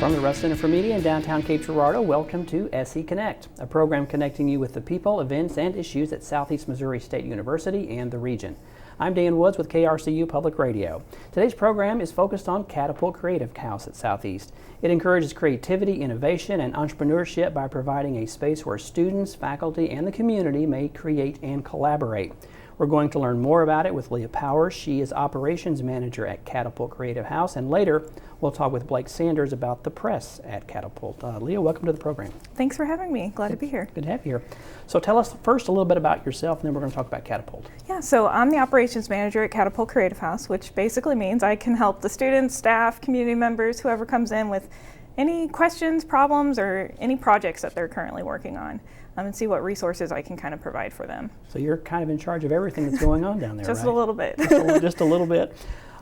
From the Russ Center for Media in downtown Cape Girardeau, welcome to SE Connect, a program connecting you with the people, events, and issues at Southeast Missouri State University and the region. I'm Dan Woods with KRCU Public Radio. Today's program is focused on Catapult Creative House at Southeast. It encourages creativity, innovation, and entrepreneurship by providing a space where students, faculty, and the community may create and collaborate. We're going to learn more about it with Leah Powers. She is Operations Manager at Catapult Creative House, and later we'll talk with Blake Sanders about the press at Catapult. Leah, welcome to the program. Thanks for having me. Glad to be here. Good to have you here. So tell us first a little bit about yourself, and then we're going to talk about Catapult. Yeah, so I'm the Operations Manager at Catapult Creative House, which basically means I can help the students, staff, community members, whoever comes in with any questions, problems, or any projects that they're currently working on. And see what resources I can kind of provide for them. So you're kind of in charge of everything that's going on down there, Just right? a little bit. Just a little bit.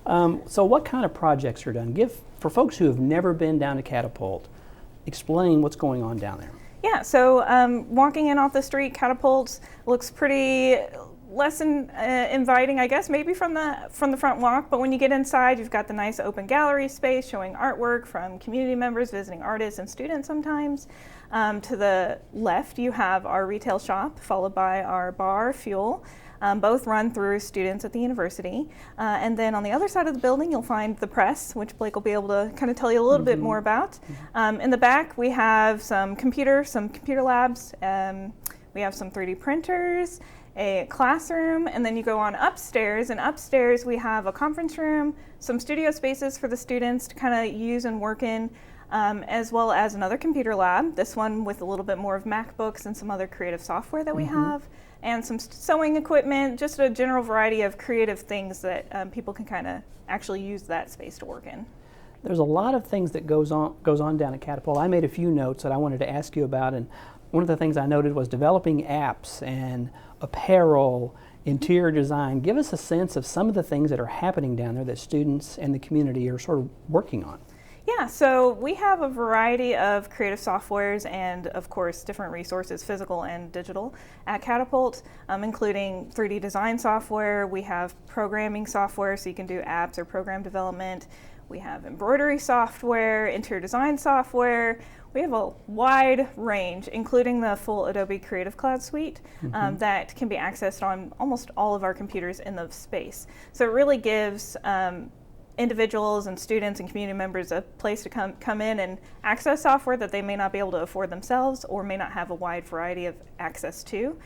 So what kind of projects are done? For folks who have never been down to Catapult, explain what's going on down there. Yeah, so walking in off the street, Catapult looks pretty less inviting, I guess, maybe from the front walk, but when you get inside, you've got the nice open gallery space showing artwork from community members, visiting artists, and students sometimes. To the left, you have our retail shop, followed by our bar, Fuel. Both run through students at the university. And then on the other side of the building, you'll find the press, which Blake will be able to kind of tell you a little bit more about. In the back, we have some computer labs. We have some 3D printers, a classroom, and then you go on upstairs, and upstairs we have a conference room, some studio spaces for the students to kind of use and work in, as well as another computer lab, this one with a little bit more of MacBooks and some other creative software that we have, and some sewing equipment, just a general variety of creative things that people can kind of actually use that space to work in. There's a lot of things that goes on down at Catapult. I made a few notes that I wanted to ask you about, and one of the things I noted was developing apps and apparel, interior design. Give us a sense of some of the things that are happening down there that students and the community are sort of working on. Yeah, so we have a variety of creative softwares and, of course, different resources, physical and digital, at Catapult, including 3D design software. We have programming software, so you can do apps or program development. We have embroidery software, interior design software. We have a wide range, including the full Adobe Creative Cloud suite that can be accessed on almost all of our computers in the space. So it really gives individuals and students and community members a place to come in and access software that they may not be able to afford themselves or may not have a wide variety of access to,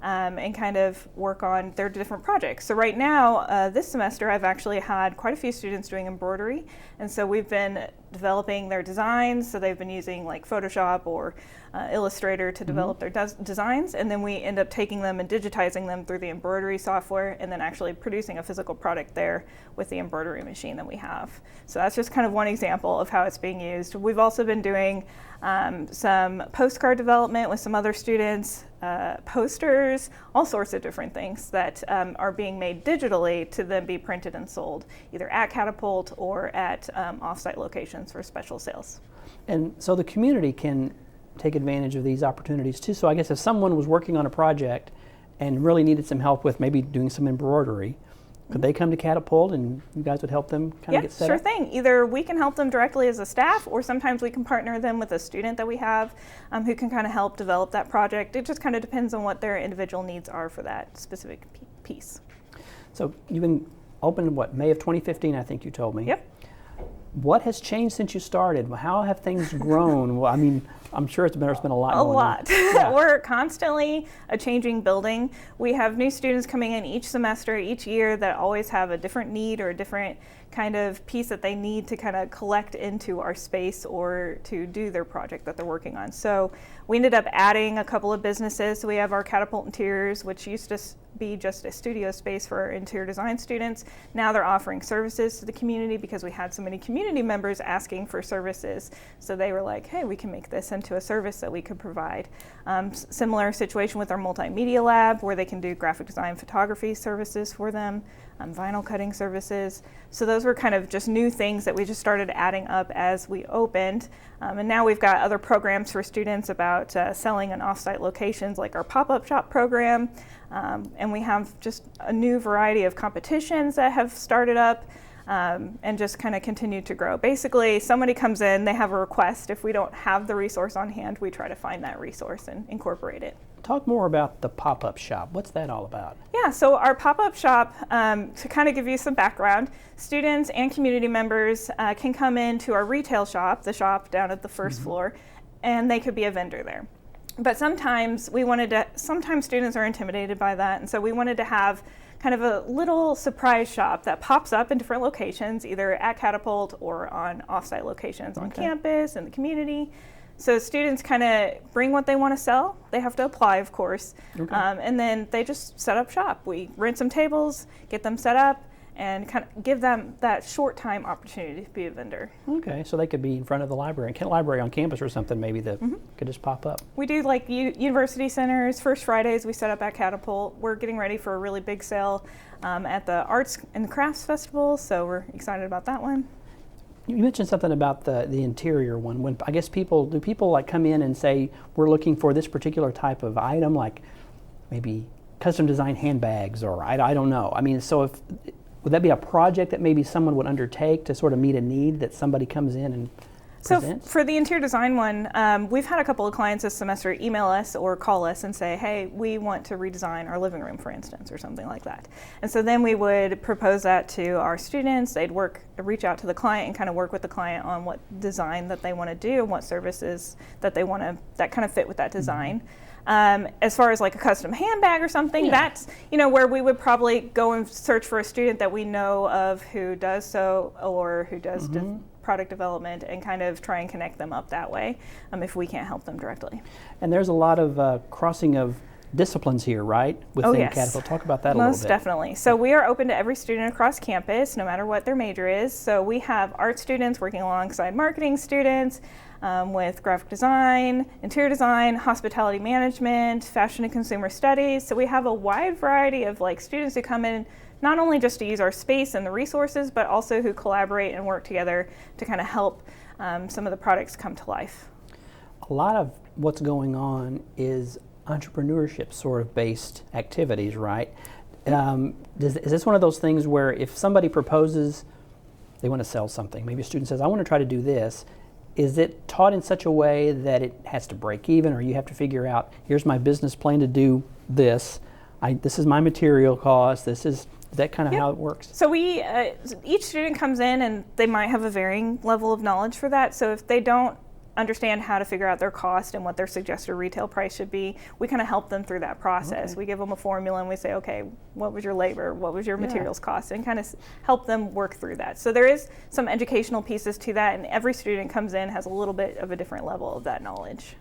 and kind of work on their different projects. So right now, this semester, I've actually had quite a few students doing embroidery, and so we've been developing their designs. So they've been using like Photoshop or Illustrator to develop their designs, and then we end up taking them and digitizing them through the embroidery software, and then actually producing a physical product there with the embroidery machine that we have. So that's just kind of one example of how it's being used. We've also been doing some postcard development with some other students, posters, all sorts of different things that are being made digitally to then be printed and sold, either at Catapult or at off-site locations for special sales. And so the community can take advantage of these opportunities too. So I guess if someone was working on a project and really needed some help with maybe doing some embroidery, could they come to Catapult and you guys would help them kind of get set up? Yeah, sure thing. Either we can help them directly as a staff, or sometimes we can partner them with a student that we have who can kind of help develop that project. It just kind of depends on what their individual needs are for that specific piece. So you've been open, May of 2015, I think you told me. Yep. What has changed since you started? How have things grown? Well, I mean, I'm sure there's been a lot going on. A lot. Yeah. We're constantly a changing building. We have new students coming in each semester, each year, that always have a different need or a different kind of piece that they need to kind of collect into our space or to do their project that they're working on. So we ended up adding a couple of businesses. So we have our Catapult Interiors, which used to be just a studio space for our interior design students. Now they're offering services to the community because we had so many community members asking for services. So they were like, hey, we can make this into a service that we could provide. Similar situation with our multimedia lab, where they can do graphic design photography services for them, vinyl cutting services. So those were kind of just new things that we just started adding up as we opened. And now we've got other programs for students about selling in off-site locations, like our pop-up shop program. And we have just a new variety of competitions that have started up. and just kind of continue to grow. Basically, somebody comes in, they have a request. If we don't have the resource on hand, we try to find that resource and incorporate it. Talk more about the pop-up shop. What's that all about? Yeah, so our pop-up shop, to kind of give you some background, students and community members can come into our retail shop, the shop down at the first floor, and they could be a vendor there. But sometimes students are intimidated by that, and so we wanted to have kind of a little surprise shop that pops up in different locations, either at Catapult or on off-site locations on campus, in the community. So students kind of bring what they want to sell. They have to apply, of course, and then they just set up shop. We rent some tables, get them set up, and kind of give them that short time opportunity to be a vendor. Okay, so they could be in front of the library, library on campus or something maybe that could just pop up. We do like university centers. First Fridays we set up at Catapult. We're getting ready for a really big sale at the Arts and Crafts Festival, so we're excited about that one. You mentioned something about the interior one. When I guess do people like come in and say, we're looking for this particular type of item, like maybe custom design handbags, or I don't know. I mean, so would that be a project that maybe someone would undertake to sort of meet a need that somebody comes in and presents? So for the interior design one, we've had a couple of clients this semester email us or call us and say, hey, we want to redesign our living room, for instance, or something like that. And so then we would propose that to our students. They'd reach out to the client and kind of work with the client on what design that they want to do and what services that they want to, that kind of fit with that design. As far as like a custom handbag or something, that's where we would probably go and search for a student that we know of who does so or who does product development and kind of try and connect them up that way if we can't help them directly. And there's a lot of crossing of disciplines here, right? Within Catapult. Talk about that a little bit. Most definitely. So we are open to every student across campus, no matter what their major is. So we have art students working alongside marketing students with graphic design, interior design, hospitality management, fashion and consumer studies. So we have a wide variety of students who come in not only just to use our space and the resources, but also who collaborate and work together to kind of help some of the products come to life. A lot of what's going on is entrepreneurship sort of based activities, right? Is this one of those things where if somebody proposes they want to sell something, maybe a student says, I want to try to do this, is it taught in such a way that it has to break even, or you have to figure out, here's my business plan to do this, this is my material cost, is that kind of how it works? So each student comes in and they might have a varying level of knowledge for that. So if they don't understand how to figure out their cost and what their suggested retail price should be, we kind of help them through that process. We give them a formula and we say, okay, what was your labor? What was your materials cost? And kind of help them work through that. So there is some educational pieces to that, and every student comes in has a little bit of a different level of that knowledge.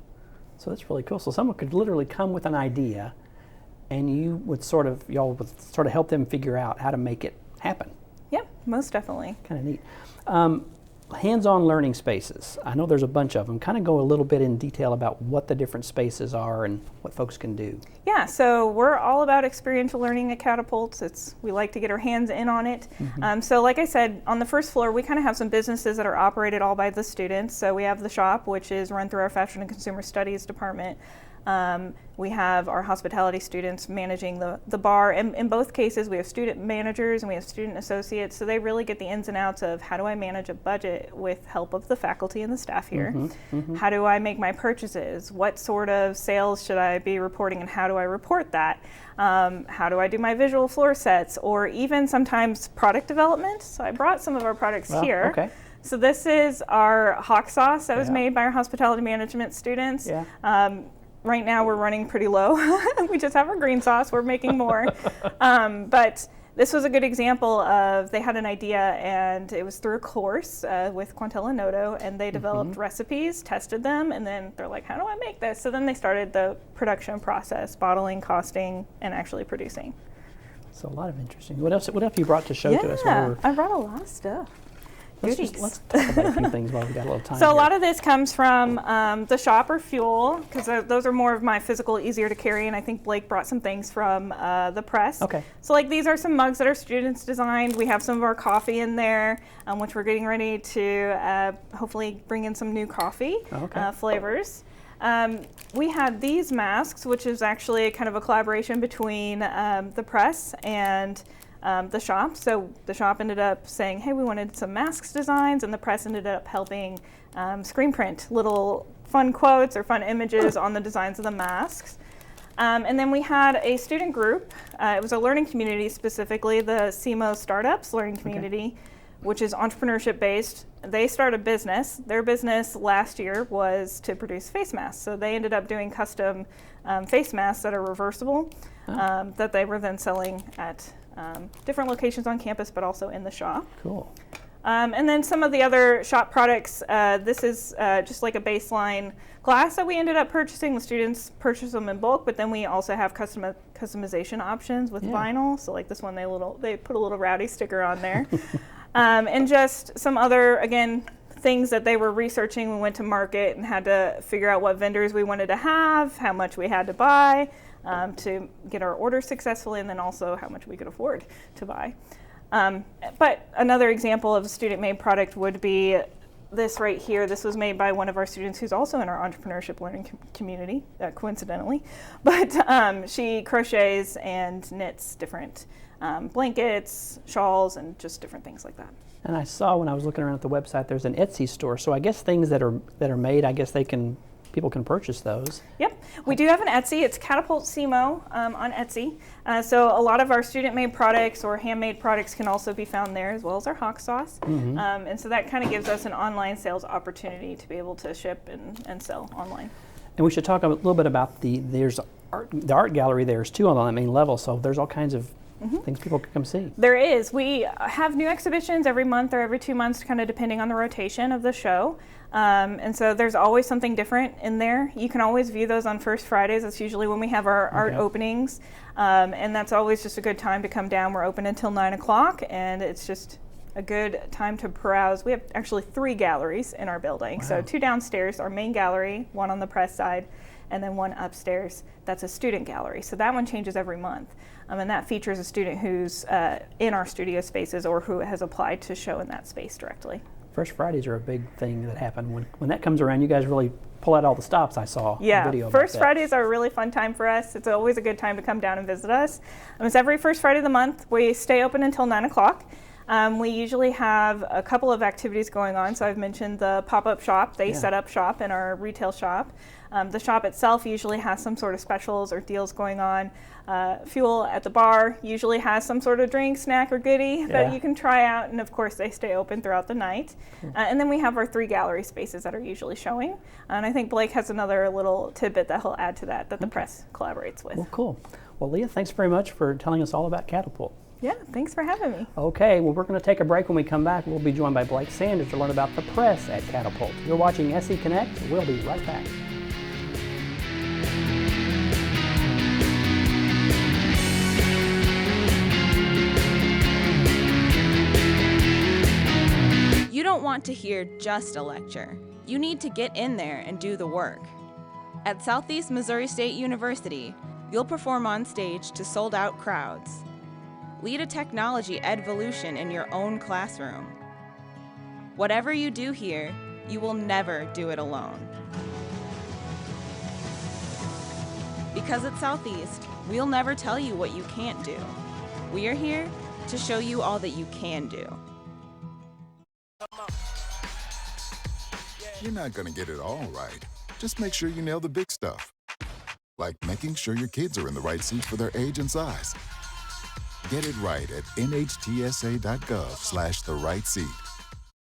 So that's really cool. So someone could literally come with an idea and y'all would sort of help them figure out how to make it happen. Yeah, most definitely. Kind of neat. Hands-on learning spaces. I know there's a bunch of them. Kind of go a little bit in detail about what the different spaces are and what folks can do. Yeah, so we're all about experiential learning at Catapult. We like to get our hands in on it. So like I said, on the first floor, we kind of have some businesses that are operated all by the students. So we have the shop, which is run through our Fashion and Consumer Studies department. We have our hospitality students managing the bar. And in both cases, we have student managers and we have student associates, so they really get the ins and outs of how do I manage a budget with help of the faculty and the staff here. How do I make my purchases? What sort of sales should I be reporting and how do I report that? How do I do my visual floor sets, or even sometimes product development? So I brought some of our products here. Okay. So this is our hawk sauce that was made by our hospitality management students. Right now we're running pretty low. We just have our green sauce, we're making more. But this was a good example of, they had an idea and it was through a course with Quintella and Noto, and they developed recipes, tested them, and then they're like, how do I make this? So then they started the production process, bottling, costing, and actually producing. So a lot of interesting. What else have you brought to show to us? I brought a lot of stuff. Let's talk about a few things while we've got a little time. So a lot of this comes from the shop or fuel, because those are more of my physical, easier to carry, and I think Blake brought some things from the press. Okay. So these are some mugs that our students designed. We have some of our coffee in there, which we're getting ready to hopefully bring in some new coffee flavors. We had these masks, which is actually kind of a collaboration between the press and the shop. So the shop ended up saying, hey, we wanted some masks designs, and the press ended up helping screen print little fun quotes or fun images on the designs of the masks. And then we had a student group. It was a learning community, specifically the CMO Startups Learning Community, which is entrepreneurship based. They started a business. Their business last year was to produce face masks. So they ended up doing custom face masks that are reversible, that they were then selling at different locations on campus, but also in the shop. Cool. And then some of the other shop products, this is just like a baseline glass that we ended up purchasing. The students purchase them in bulk, but then we also have customization options with vinyl. So like this one, they put a little rowdy sticker on there. And just some other, again, things that they were researching. We went to market and had to figure out what vendors we wanted to have, how much we had to buy to get our order successfully, and then also how much we could afford to buy. But another example of a student-made product would be this right here. This was made by one of our students who's also in our entrepreneurship learning community, coincidentally. But she crochets and knits different blankets, shawls, and just different things like that. And I saw when I was looking around at the website, there's an Etsy store. So I guess things that are made, I guess people can purchase those. Yep, we do have an Etsy. It's Catapult CMO on Etsy. So a lot of our student-made products or handmade products can also be found there, as well as our hawk sauce. And so that kind of gives us an online sales opportunity to be able to ship and sell online. And we should talk a little bit about the art gallery there is too on the main level. So there's all kinds of things people can come see. There is. We have new exhibitions every month or every 2 months, kind of depending on the rotation of the show. And so there's always something different in there. You can always view those on First Fridays. That's usually when we have our art openings. And that's always just a good time to come down. We're open until 9 o'clock, and it's just a good time to browse. We have actually 3 galleries in our building. Wow. So 2 downstairs, our main gallery, 1 on the press side, and then 1 upstairs. That's a student gallery. So that one changes every month. And that features a student who's in our studio spaces or who has applied to show in that space directly. First Fridays are a big thing that happen. When that comes around, you guys really pull out all the stops. I saw a video about First Fridays are a really fun time for us. It's always a good time to come down and visit us. It's every first Friday of the month. We stay open until 9 o'clock. We usually have a couple of activities going on. So I've mentioned the pop-up shop. They set up shop in our retail shop. The shop itself usually has some sort of specials or deals going on. Fuel at the bar usually has some sort of drink, snack, or goodie that you can try out. And of course, they stay open throughout the night. And then we have our 3 gallery spaces that are usually showing. And I think Blake has another little tidbit that he'll add to that the press collaborates with. Well, cool. Well, Leah, thanks very much for telling us all about Catapult. Yeah, thanks for having me. Okay, well, we're going to take a break. When we come back, we'll be joined by Blake Sanders to learn about the press at Catapult. You're watching SE Connect. We'll be right back. You don't want to hear just a lecture. You need to get in there and do the work. At Southeast Missouri State University, you'll perform on stage to sold-out crowds. Lead a technology edvolution in your own classroom. Whatever you do here, you will never do it alone. Because at Southeast, we'll never tell you what you can't do. We are here to show you all that you can do. You're not going to get it all right. Just make sure you nail the big stuff. Like making sure your kids are in the right seats for their age and size. Get it right at nhtsa.gov/the-right-seat.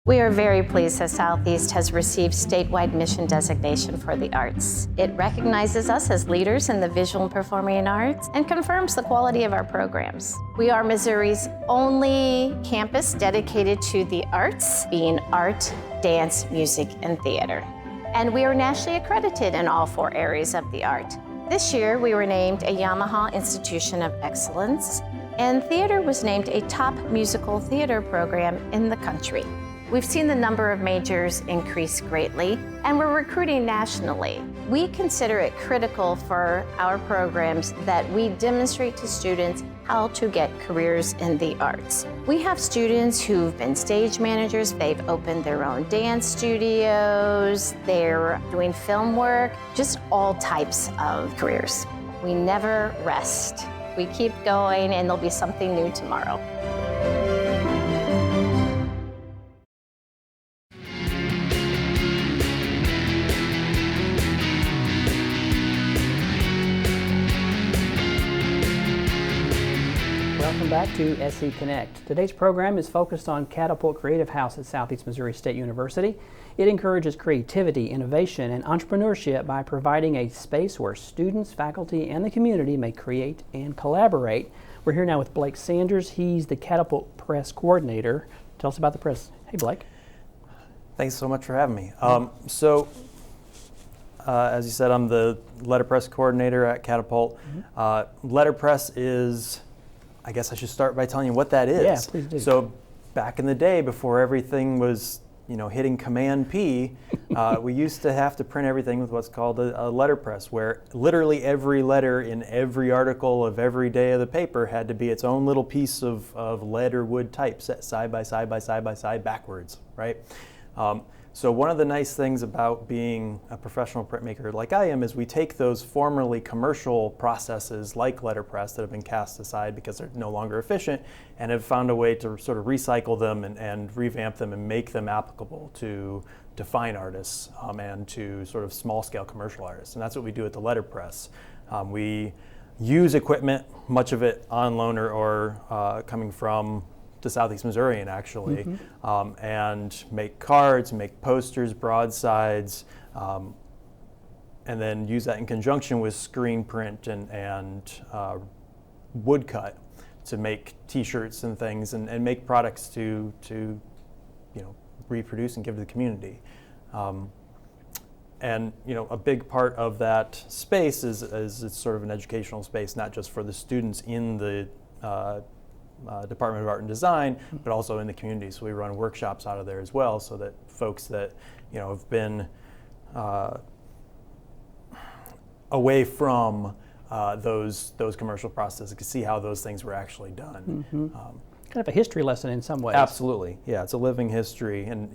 We are very pleased that Southeast has received statewide mission designation for the arts. It recognizes us as leaders in the visual and performing arts and confirms the quality of our programs. We are Missouri's only campus dedicated to the arts, being art, dance, music, and theater. And we are nationally accredited in all 4 areas of the art. This year, we were named a Yamaha Institution of Excellence, and theater was named a top musical theater program in the country. We've seen the number of majors increase greatly, and we're recruiting nationally. We consider it critical for our programs that we demonstrate to students how to get careers in the arts. We have students who've been stage managers, they've opened their own dance studios, they're doing film work, just all types of careers. We never rest. We keep going, and there'll be something new tomorrow. Welcome back to SE Connect. Today's program is focused on Catapult Creative House at Southeast Missouri State University. It encourages creativity, innovation, and entrepreneurship by providing a space where students, faculty, and the community may create and collaborate. We're here now with Blake Sanders. He's the Catapult Press Coordinator. Tell us about the press. Hey, Blake. Thanks so much for having me. As you said, I'm the letterpress coordinator at Catapult. Letterpress is, I guess I should start by telling you what that is. Yeah, please do. So back in the day, before everything was, hitting Command P, we used to have to print everything with what's called a letterpress, where literally every letter in every article of every day of the paper had to be its own little piece of lead or wood type set side by side by side by side backwards, right? So one of the nice things about being a professional printmaker like I am is we take those formerly commercial processes like letterpress that have been cast aside because they're no longer efficient and have found a way to sort of recycle them and revamp them and make them applicable to fine artists and to sort of small-scale commercial artists. And that's what we do at the letterpress. We use equipment, much of it on loan or coming from to Southeast Missourian actually, and make cards, make posters, broadsides, and then use that in conjunction with screen print and woodcut to make T-shirts and things and make products to reproduce and give to the community. And a big part of that space is it's sort of an educational space, not just for the students in the Department of Art and Design, but also in the community. So we run workshops out of there as well, so that folks that have been away from those commercial processes can see how those things were actually done. Kind of a history lesson in some ways. Absolutely, yeah. It's a living history, and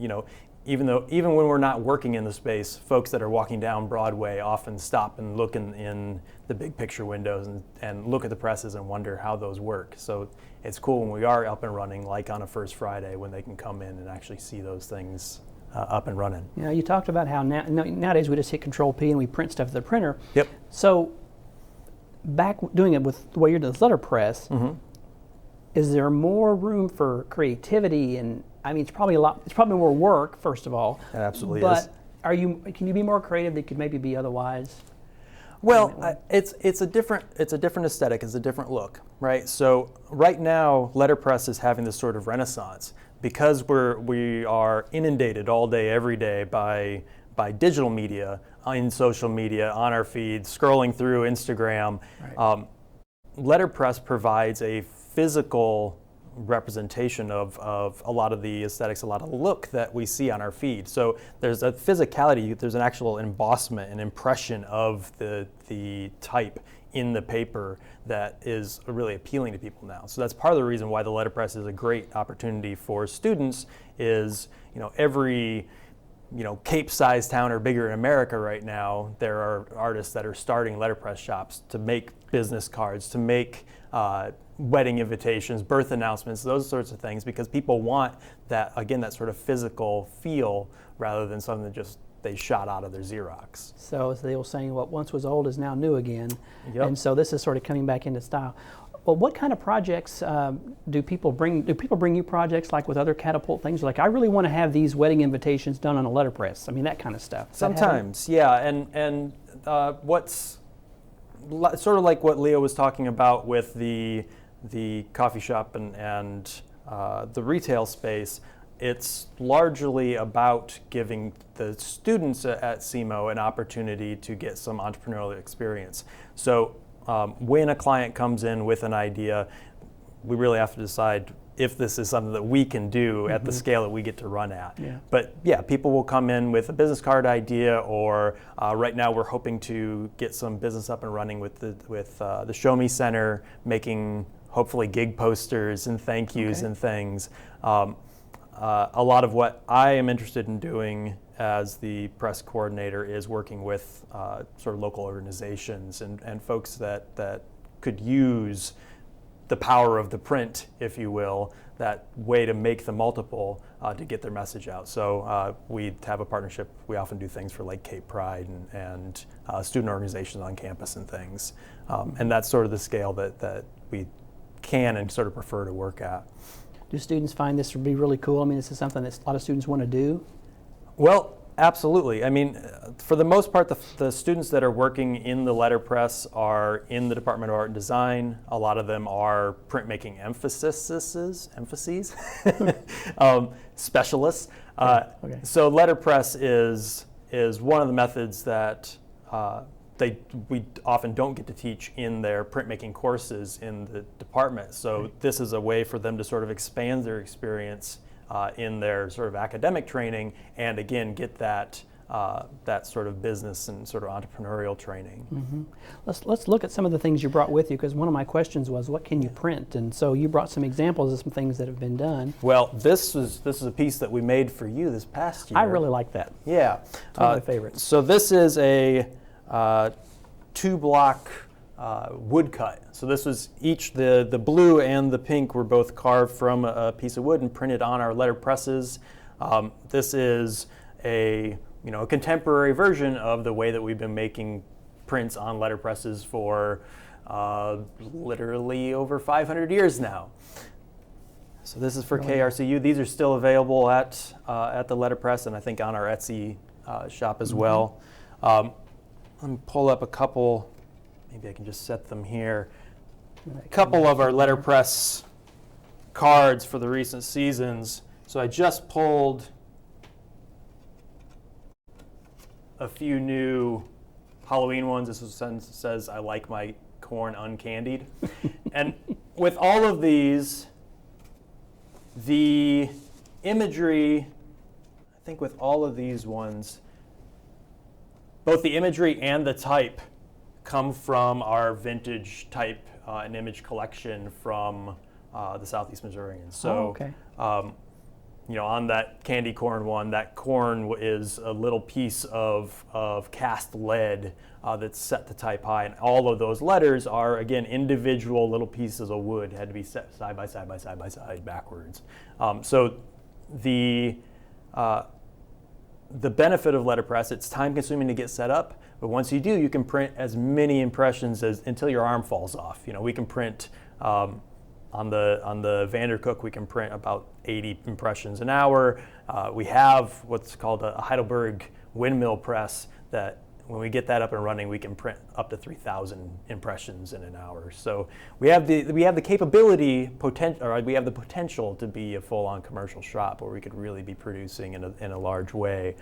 even when we're not working in the space, folks that are walking down Broadway often stop and look in the big picture windows and look at the presses and wonder how those work. So it's cool when we are up and running, like on a First Friday, when they can come in and actually see those things up and running. You talked about how nowadays we just hit Control P and we print stuff at the printer. Yep. So back doing it with the way you're doing this letterpress, is there more room for creativity? And I mean, it's probably more work, first of all. It absolutely is. But can you be more creative that could maybe be otherwise? Well, it's a different aesthetic, it's a different look, right? So right now, letterpress is having this sort of renaissance because we are inundated all day, every day by digital media, in social media, on our feeds, scrolling through Instagram. Right. Letterpress provides a physical representation of a lot of the aesthetics, a lot of the look that we see on our feed. So there's a physicality, there's an actual embossment, an impression of the type in the paper that is really appealing to people now. So that's part of the reason why the letterpress is a great opportunity for students is, every Cape-sized town or bigger in America right now, there are artists that are starting letterpress shops to make business cards, to make wedding invitations, birth announcements, those sorts of things, because people want that sort of physical feel rather than something that just they shot out of their Xerox. So as they were saying, what once was old is now new again. Yep. And so this is sort of coming back into style. Well, what kind of projects do people bring? Do people bring you projects like with other Catapult things? Like, I really want to have these wedding invitations done on a letterpress. I mean, that kind of stuff. Sometimes, yeah. And what's sort of like what Leah was talking about with the coffee shop and the retail space, it's largely about giving the students at SEMO an opportunity to get some entrepreneurial experience. So when a client comes in with an idea, we really have to decide if this is something that we can do at the scale that we get to run at. Yeah. But yeah, people will come in with a business card idea, or right now we're hoping to get some business up and running with the Show Me Center, making hopefully gig posters and thank yous and things. A lot of what I am interested in doing as the press coordinator is working with sort of local organizations and folks that could use the power of the print, if you will, that way to make the multiple to get their message out. So we have a partnership. We often do things for like Cape Pride and student organizations on campus and things. And that's sort of the scale that we can and sort of prefer to work at. Do students find this to be really cool? I mean, this is something that a lot of students want to do? Well, absolutely. I mean, for the most part, the students that are working in the letterpress are in the Department of Art and Design. A lot of them are printmaking emphases, specialists. Okay. So letterpress is one of the methods that we often don't get to teach in their printmaking courses in the department. So this is a way for them to sort of expand their experience in their sort of academic training, and again get that sort of business and sort of entrepreneurial training. Mm-hmm. Let's look at some of the things you brought with you, because one of my questions was, what can you print? And so you brought some examples of some things that have been done. Well, this is a piece that we made for you this past year. I really like that. Yeah, It's one of my favorites. So this is a 2-block woodcut. So this was the blue and the pink were both carved from a piece of wood and printed on our letter presses. This is a contemporary version of the way that we've been making prints on letter presses for literally over 500 years now. So this is for KRCU. These are still available at the letterpress, and I think on our Etsy shop as well. Let me pull up a couple. Maybe I can just set them here. A couple of our letterpress cards for the recent seasons. So I just pulled a few new Halloween ones. This one says, "I like my corn uncandied." And with all of these, the imagery, I think with all of these ones, both the imagery and the type come from our vintage type and image collection from the Southeast Missourians. So, on that candy corn one, that corn is a little piece of cast lead that's set to type high, and all of those letters are, again, individual little pieces of wood, had to be set side by side backwards. So the benefit of letterpress, it's time consuming to get set up, but once you do, you can print as many impressions until your arm falls off. We can print on the Vandercook, we can print about 80 impressions an hour. We have what's called a Heidelberg windmill press that when we get that up and running, we can print up to 3,000 impressions in an hour. So we have the capability, we have the potential to be a full-on commercial shop where we could really be producing in a large way.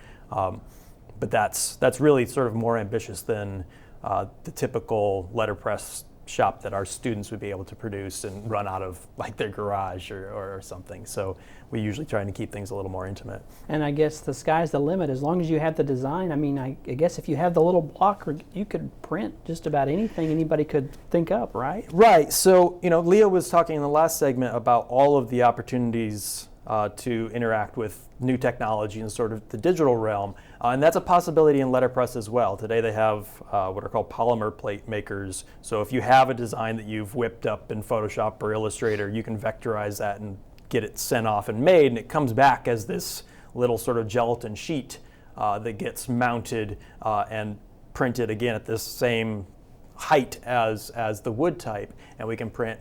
But that's really sort of more ambitious than the typical letterpress shop that our students would be able to produce and run out of like their garage or something. So we usually try to keep things a little more intimate. And I guess the sky's the limit as long as you have the design. I mean, I guess if you have the little block, you could print just about anything anybody could think up, right? Right. So, Leah was talking in the last segment about all of the opportunities to interact with new technology in sort of the digital realm. And that's a possibility in letterpress as well. Today they have what are called polymer plate makers. So if you have a design that you've whipped up in Photoshop or Illustrator, you can vectorize that and get it sent off and made, and it comes back as this little sort of gelatin sheet that gets mounted and printed again at this same height as the wood type, and we can print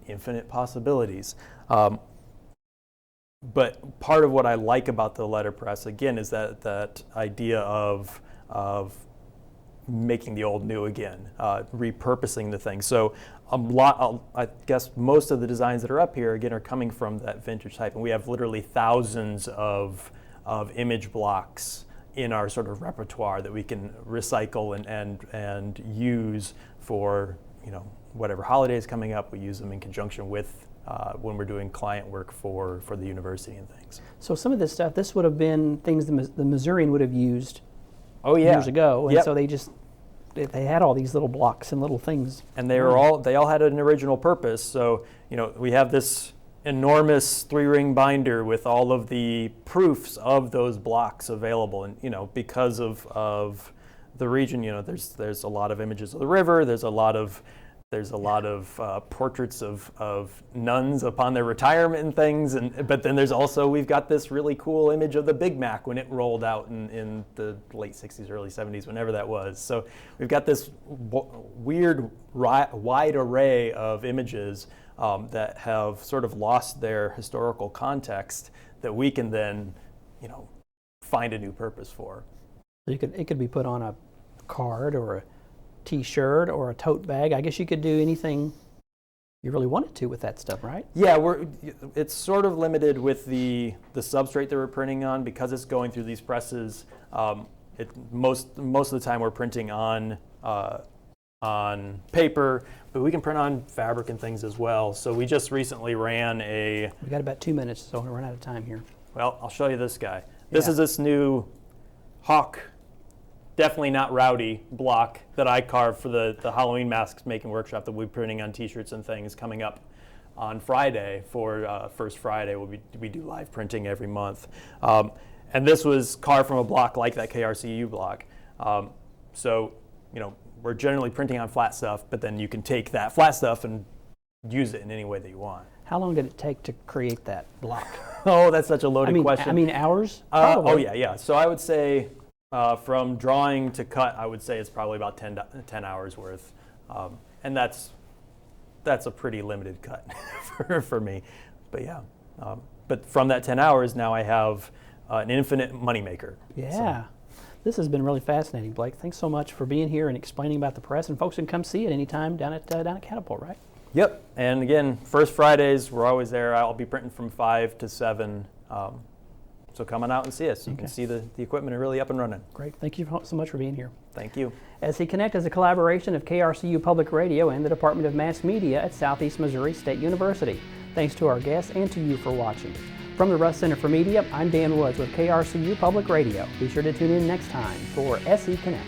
infinite possibilities. But part of what I like about the letterpress, again, is that idea of making the old new again, repurposing the thing. So I guess most of the designs that are up here, again, are coming from that vintage type. And we have literally thousands of image blocks in our sort of repertoire that we can recycle and use for, whatever holiday is coming up. We use them in conjunction with when we're doing client work for the university and things. So some of this stuff, this would have been things the Missourian would have used years ago, and so they had all these little blocks and little things. And they all had an original purpose. So we have this enormous 3-ring binder with all of the proofs of those blocks available, and because of the region, there's a lot of images of the river, there's a lot of There's a lot of portraits of nuns upon their retirement and things, but then there's also, we've got this really cool image of the Big Mac when it rolled out in the late 60s, early 70s, whenever that was. So we've got this weird, wide array of images that have sort of lost their historical context that we can then, find a new purpose for. So it could be put on a card or a T-shirt or a tote bag. I guess you could do anything you really wanted to with that stuff, right? Yeah, it's sort of limited with the substrate that we're printing on because it's going through these presses. Most of the time we're printing on paper, but we can print on fabric and things as well. So we just recently ran We got about 2 minutes, so we're gonna run out of time here. Well, I'll show you this guy. This is this new hawk, definitely not rowdy block that I carved for the Halloween masks making workshop that we'll be printing on T-shirts and things coming up on Friday for First Friday. We do live printing every month. And this was carved from a block like that KRCU block. So, we're generally printing on flat stuff, but then you can take that flat stuff and use it in any way that you want. How long did it take to create that block? Oh, that's such a loaded question. I mean, hours? Oh, yeah. So I would say from drawing to cut, I would say it's probably about 10 hours worth. And that's a pretty limited cut for me. But yeah, but from that 10 hours, now I have an infinite moneymaker. Yeah. So. This has been really fascinating, Blake. Thanks so much for being here and explaining about the press. And folks can come see it anytime down at Catapult, right? Yep. And again, First Fridays, we're always there. I'll be printing from 5 to 7. So come on out and see us. You can see the equipment are really up and running. Great. Thank you so much for being here. Thank you. SC Connect is a collaboration of KRCU Public Radio and the Department of Mass Media at Southeast Missouri State University. Thanks to our guests and to you for watching. From the Russ Center for Media, I'm Dan Woods with KRCU Public Radio. Be sure to tune in next time for SC Connect.